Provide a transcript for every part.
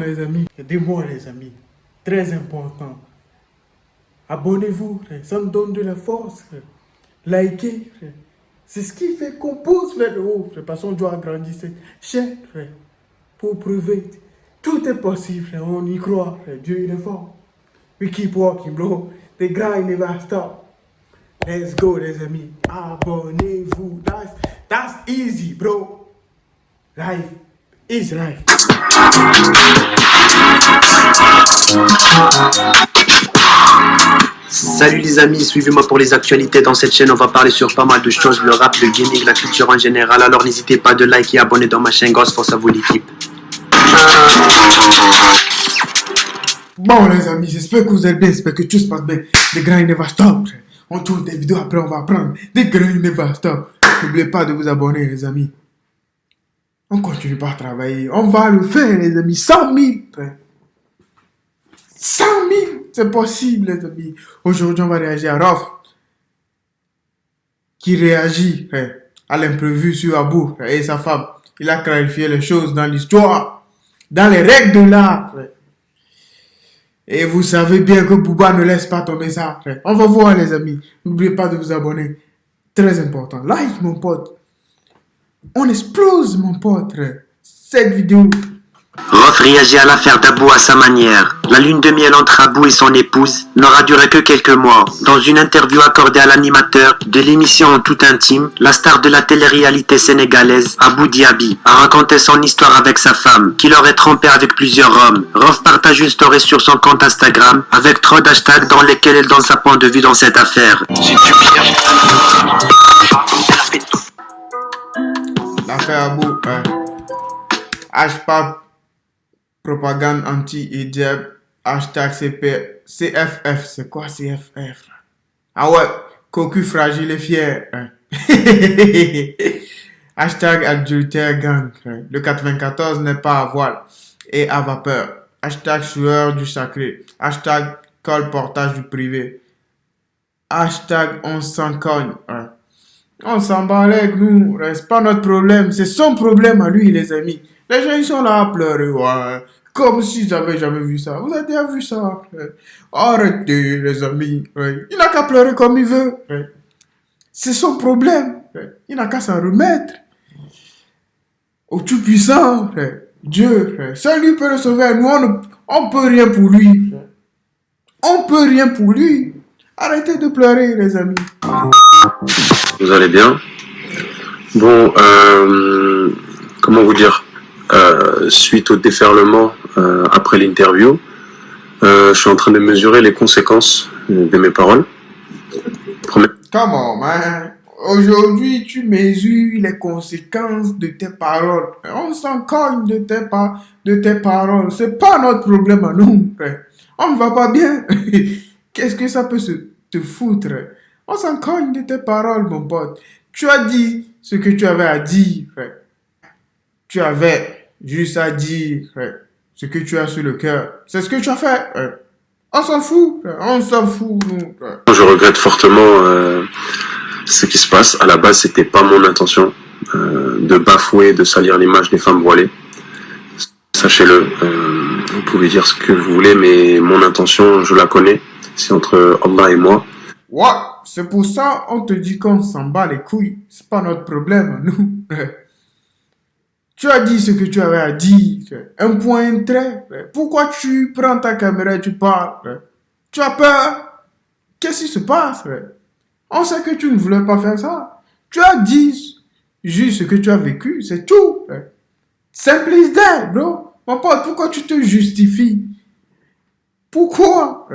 Les amis, aidez-moi les amis, très important. Abonnez-vous, frère. Ça me donne de la force, frère. Likez, frère. C'est ce qui fait qu'on pousse vers le haut, frère. Parce qu'on doit agrandir cette chaîne, frère. Pour prouver. Tout est possible, frère. On y croit, frère. Dieu il est fort. We keep walking, bro. The grind never stop. Let's go, les amis. Abonnez-vous. That's easy, bro. Life is life. Salut les amis, suivez-moi pour les actualités. Dans cette chaîne, on va parler sur pas mal de choses, le rap, le gaming, la culture en général. Alors n'hésitez pas de liker et abonner dans ma chaîne. Grosse force à vous l'équipe. Bon les amis, j'espère que vous êtes bien, j'espère que tout se passe bien. The grind never stop. On tourne des vidéos, après on va apprendre. The grind never stop. N'oubliez pas de vous abonner les amis. On continue pas à travailler. On va le faire les amis. 100 000. 100 000. C'est possible les amis. Aujourd'hui on va réagir à Rof. Qui réagit à l'imprévu sur Abou et sa femme. Il a clarifié les choses dans l'histoire. Dans les règles de l'art. Et vous savez bien que Booba ne laisse pas tomber ça. On va voir les amis. N'oubliez pas de vous abonner. Très important. Like mon pote. On explose mon pote. Cette vidéo. Rof réagit à l'affaire d'Abou à sa manière. La lune de miel entre Abou et son épouse n'aura duré que quelques mois. Dans une interview accordée à l'animateur de l'émission En Toute Intime, la star de la télé-réalité sénégalaise, Abou Diaby, a raconté son histoire avec sa femme, qui l'aurait trompé avec plusieurs hommes. Rof partage une story sur son compte Instagram avec trop d'hashtags dans lesquels elle donne sa point de vue dans cette affaire. L'affaire Abou, hashtag propagande anti-hijab, hashtag CFF. C'est quoi CFF? Ah ouais, cocu fragile et fier. Hashtag adultère gang. Le 94 n'est pas à voile et à vapeur. Hashtag sueur du sacré. Hashtag colportage du privé. Hashtag on s'en cogne. On s'en bat avec nous. C'est pas notre problème. C'est son problème à lui, les amis. Les gens, ils sont là à pleurer, ouais. Comme s'ils n'avaient jamais vu ça. Vous avez déjà vu ça? Arrêtez, les amis. Il n'a qu'à pleurer comme il veut. C'est son problème. Il n'a qu'à s'en remettre au Tout-Puissant. Dieu, seul lui peut le sauver. Nous, on ne peut rien pour lui. On ne peut rien pour lui. Arrêtez de pleurer, les amis. Vous allez bien? Bon, comment vous dire? Suite au déferlement après l'interview, je suis en train de mesurer les conséquences de mes paroles. Come on, man. Aujourd'hui, tu mesures les conséquences de tes paroles. On s'en cogne de tes paroles. C'est pas notre problème à nous, frère. On ne va pas bien. Qu'est-ce que ça peut te foutre? On s'en cogne de tes paroles, mon pote. Tu as dit ce que tu avais à dire, frère. Tu avais juste à dire ce que tu as sur le cœur. C'est ce que tu as fait. On s'en fout. On s'en fout, nous. Je regrette fortement ce qui se passe. À la base, c'était pas mon intention de bafouer, de salir l'image des femmes voilées. Sachez-le. Vous pouvez dire ce que vous voulez, mais mon intention, je la connais. C'est entre Allah et moi. Ouais, c'est pour ça on te dit qu'on s'en bat les couilles. C'est pas notre problème, nous. Tu as dit ce que tu avais à dire. Un point, un trait. Pourquoi tu prends ta caméra et tu parles? Tu as peur? Qu'est-ce qui se passe? On sait que tu ne voulais pas faire ça. Tu as dit juste ce que tu as vécu, c'est tout. Simple as that, bro. Mon pote, pourquoi tu te justifies? Pourquoi?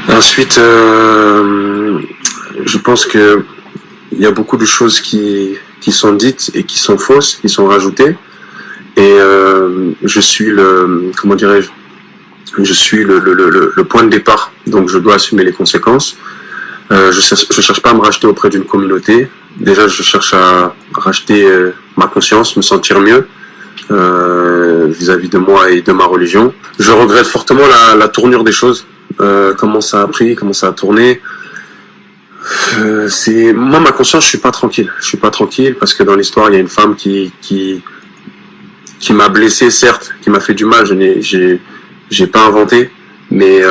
Ensuite, je pense que il y a beaucoup de choses qui sont dites et qui sont fausses, qui sont rajoutées. Et je suis comment dirais-je, je suis le point de départ, donc je dois assumer les conséquences. Je cherche pas à me racheter auprès d'une communauté. Déjà, je cherche à racheter ma conscience, me sentir mieux vis-à-vis de moi et de ma religion. Je regrette fortement la tournure des choses. Comment ça a pris, comment ça a tourné. Moi, ma conscience, je suis pas tranquille parce que dans l'histoire il y a une femme qui qui m'a blessé, certes, qui m'a fait du mal. J'ai pas inventé, mais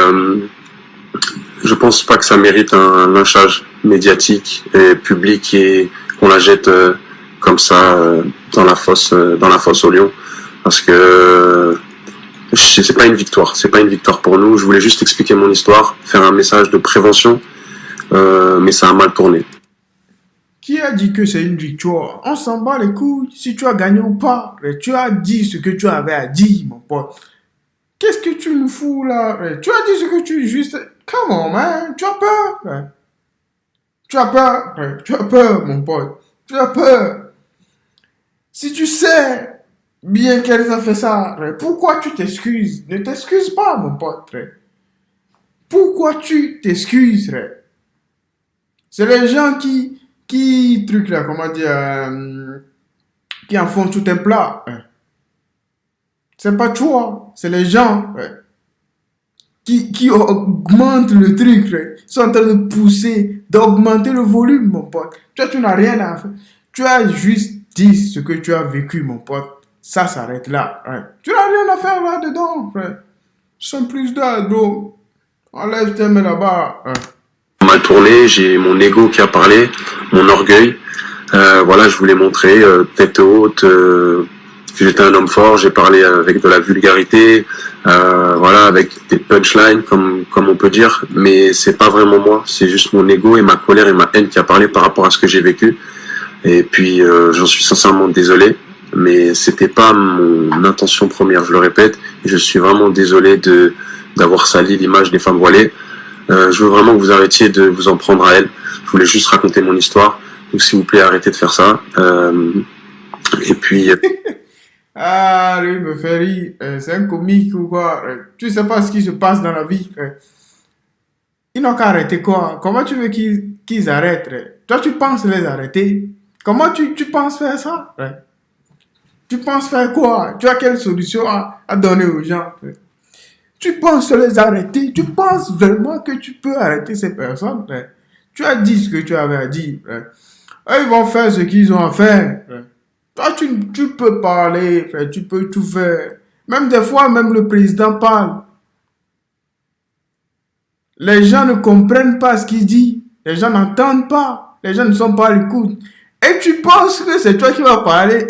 je pense pas que ça mérite un lynchage médiatique et public et qu'on la jette comme ça dans la fosse au lion, parce que c'est pas une victoire, pour nous. Je voulais juste expliquer mon histoire, faire un message de prévention, mais ça a mal tourné. Qui a dit que c'est une victoire? On s'en bat les couilles si tu as gagné ou pas. Tu as dit ce que tu avais à dire, mon pote. Qu'est-ce que tu nous fous là? Tu as dit ce que tu juste... Come on, man. Tu as peur. Tu as peur. Tu as peur, mon pote. Tu as peur. Si tu sais bien qu'elles ont fait ça, pourquoi tu t'excuses? Ne t'excuse pas, mon pote. Pourquoi tu t'excuses? C'est les gens qui truc là, comment dire, qui en font tout un plat. C'est pas toi, c'est les gens qui augmentent le truc. Ils sont en train de pousser, d'augmenter le volume, mon pote. Toi, tu n'as rien à faire. Tu as juste dit ce que tu as vécu, mon pote. Ça s'arrête là. Tu n'as rien à faire là-dedans. Sans plus d'ado. Enlève tes mains là-bas. Mal tourné, j'ai mon ego qui a parlé, mon orgueil. Voilà, je voulais montrer tête haute que j'étais un homme fort. J'ai parlé avec de la vulgarité, voilà, avec des punchlines comme on peut dire, mais c'est pas vraiment moi. C'est juste mon ego et ma colère et ma haine qui a parlé par rapport à ce que j'ai vécu. Et puis j'en suis sincèrement désolé, mais c'était pas mon intention première. Je le répète, et je suis vraiment désolé d'avoir sali l'image des femmes voilées. Je veux vraiment que vous arrêtiez de vous en prendre à elle. Je voulais juste raconter mon histoire. Donc s'il vous plaît, arrêtez de faire ça. Et puis... Ah, lui me fait rire. C'est un comique ou quoi? Tu sais pas ce qui se passe dans la vie. Ils n'ont qu'à arrêter quoi? Comment tu veux qu'ils arrêtent? Toi, tu penses les arrêter? Comment tu penses faire ça? Tu penses faire quoi? Tu as quelle solution à donner aux gens? Tu penses les arrêter? Tu penses vraiment que tu peux arrêter ces personnes? Tu as dit ce que tu avais à dire. Eux, ils vont faire ce qu'ils ont à faire. Toi, tu peux parler, tu peux tout faire. Même des fois, même le président parle. Les gens ne comprennent pas ce qu'il dit. Les gens n'entendent pas. Les gens ne sont pas à l'écoute. Et tu penses que c'est toi qui vas parler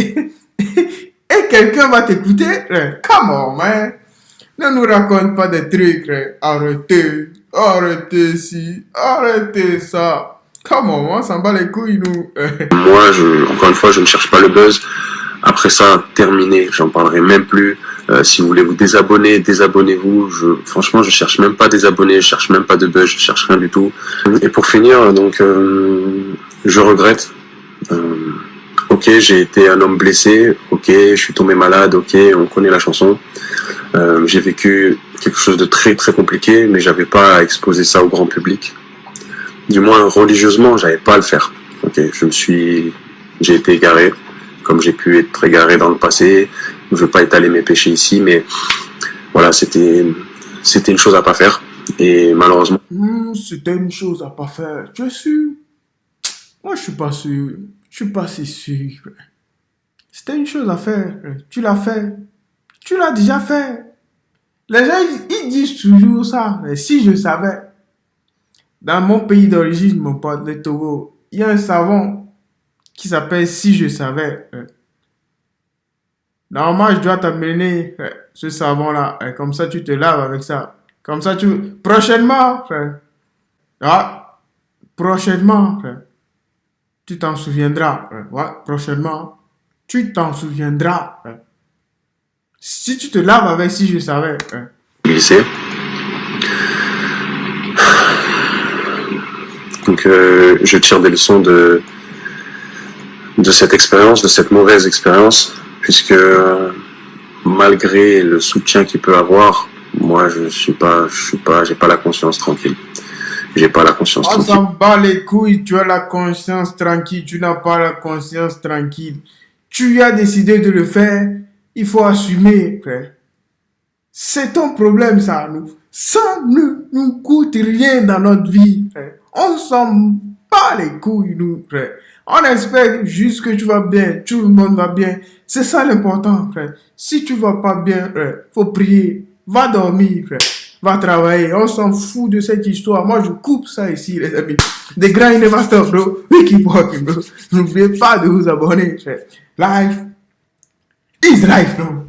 et quelqu'un va t'écouter? Come on, man. Ne nous raconte pas des trucs. Arrêtez ci, arrêtez ça. Come on, on s'en bat les couilles, nous. Moi, encore une fois, je ne cherche pas le buzz. Après ça, terminé. J'en parlerai même plus. Si vous voulez vous désabonner, désabonnez-vous. Franchement, je cherche même pas des abonnés, je cherche même pas de buzz, je cherche rien du tout. Et pour finir, donc, je regrette. Ok, j'ai été un homme blessé. Ok, je suis tombé malade. Ok, on connaît la chanson. J'ai vécu quelque chose de très très compliqué, mais j'avais pas à exposer ça au grand public. Du moins religieusement, j'avais pas à le faire. Ok, j'ai été égaré, comme j'ai pu être égaré dans le passé. Je veux pas étaler mes péchés ici, mais voilà, c'était une chose à pas faire. Et malheureusement. C'était une chose à pas faire. Tu es sûr? Moi, je suis pas sûr. Je suis pas si sûr. C'était une chose à faire. Tu l'as fait. Tu l'as déjà fait. Les gens, ils disent toujours ça. Mais si je savais. Dans mon pays d'origine, mon pote, le Togo, il y a un savon qui s'appelle Si je savais. Normalement, je dois t'amener ce savon-là. Comme ça, tu te laves avec ça. Comme ça, prochainement, prochainement, tu t'en souviendras. Ouais, prochainement, tu t'en souviendras. Si tu te laves avec Si je savais. Lycée. Donc, je tire des leçons de cette expérience, de cette mauvaise expérience, puisque malgré le soutien qu'il peut avoir, moi, j'ai pas la conscience tranquille. J'ai pas la conscience tranquille. On s'en bat les couilles, tu as la conscience tranquille, tu n'as pas la conscience tranquille. Tu as décidé de le faire, il faut assumer, frère. C'est ton problème, ça, nous. Ça ne nous coûte rien dans notre vie, frère. On s'en pas les couilles, nous, frère. On espère juste que tu vas bien, tout le monde va bien. C'est ça l'important, frère. Si tu vas pas bien, frère, faut prier. Va dormir, frère. Va travailler. On s'en fout de cette histoire. Moi, je coupe ça ici, les amis. The grind never stop, bro. We keep walking, bro. N'oubliez pas de vous abonner, frère. Life is life, bro.